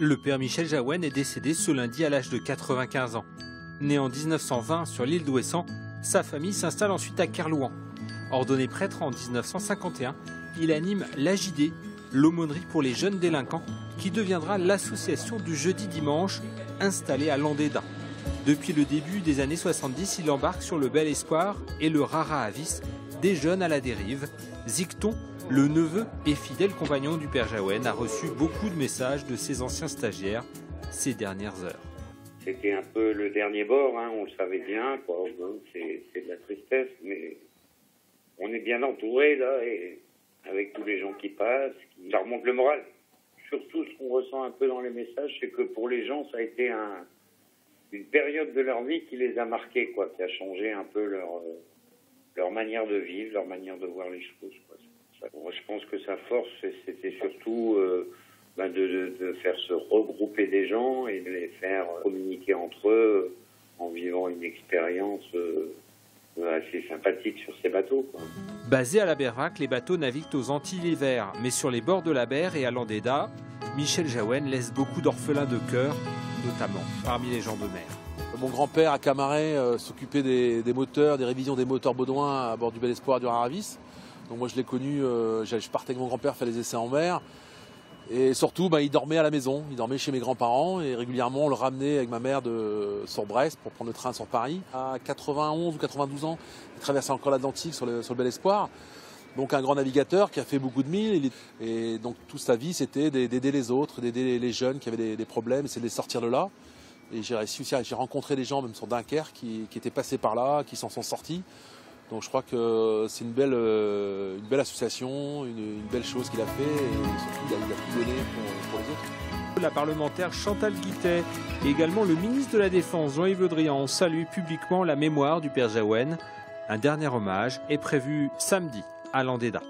Le père Michel Jahouen est décédé ce lundi à l'âge de 95 ans. Né en 1920 sur l'île d'Ouessant, sa famille s'installe ensuite à Kerlouan. Ordonné prêtre en 1951, il anime l'AJD, l'aumônerie pour les jeunes délinquants, qui deviendra l'association du jeudi-dimanche installée à Landéda. Depuis le début des années 70, il embarque sur le Bel Espoir et le Rara Avis, des jeunes à la dérive. Zicton, le neveu et fidèle compagnon du père Jahouen, a reçu beaucoup de messages de ses anciens stagiaires ces dernières heures. C'était un peu le dernier bord, hein, on le savait bien, quoi. C'est de la tristesse, mais on est bien entouré là, et avec tous les gens qui passent, ça remonte le moral. Surtout ce qu'on ressent un peu dans les messages, c'est que pour les gens, ça a été une période de leur vie qui les a marqués, quoi, qui a changé un peu leur manière de vivre, leur manière de voir les choses, quoi. Moi, je pense que sa force, c'était surtout de faire se regrouper des gens et de les faire communiquer entre eux en vivant une expérience assez sympathique sur ces bateaux, quoi. Basés à la Bervac, les bateaux naviguent aux Antilles l'hiver, mais sur les bords de la Berre et à Landéda, Michel Jahouen laisse beaucoup d'orphelins de cœur, notamment parmi les gens de mer. Mon grand-père à Camaret s'occupait des moteurs, des révisions des moteurs Baudouin à bord du Bel Espoir et du Rara Avis. Donc moi je l'ai connu, je partais avec mon grand-père faire les essais en mer. Et surtout, il dormait à la maison, il dormait chez mes grands-parents et régulièrement on le ramenait avec ma mère sur Brest pour prendre le train sur Paris. À 91 ou 92 ans, il traversait encore l'Atlantique sur le Bel Espoir. Donc un grand navigateur qui a fait beaucoup de milles. Et donc toute sa vie c'était d'aider les autres, d'aider les jeunes qui avaient des problèmes, c'est de les sortir de là. Et j'ai rencontré des gens même sur Dunkerque qui étaient passés par là, qui s'en sont sortis. Donc je crois que c'est une belle association, une belle chose qu'il a fait et surtout il a tout donné pour les autres. La parlementaire Chantal Guittet et également le ministre de la Défense Jean-Yves Le Drian ont salué publiquement la mémoire du père Jahouen. Un dernier hommage est prévu samedi à Landéda.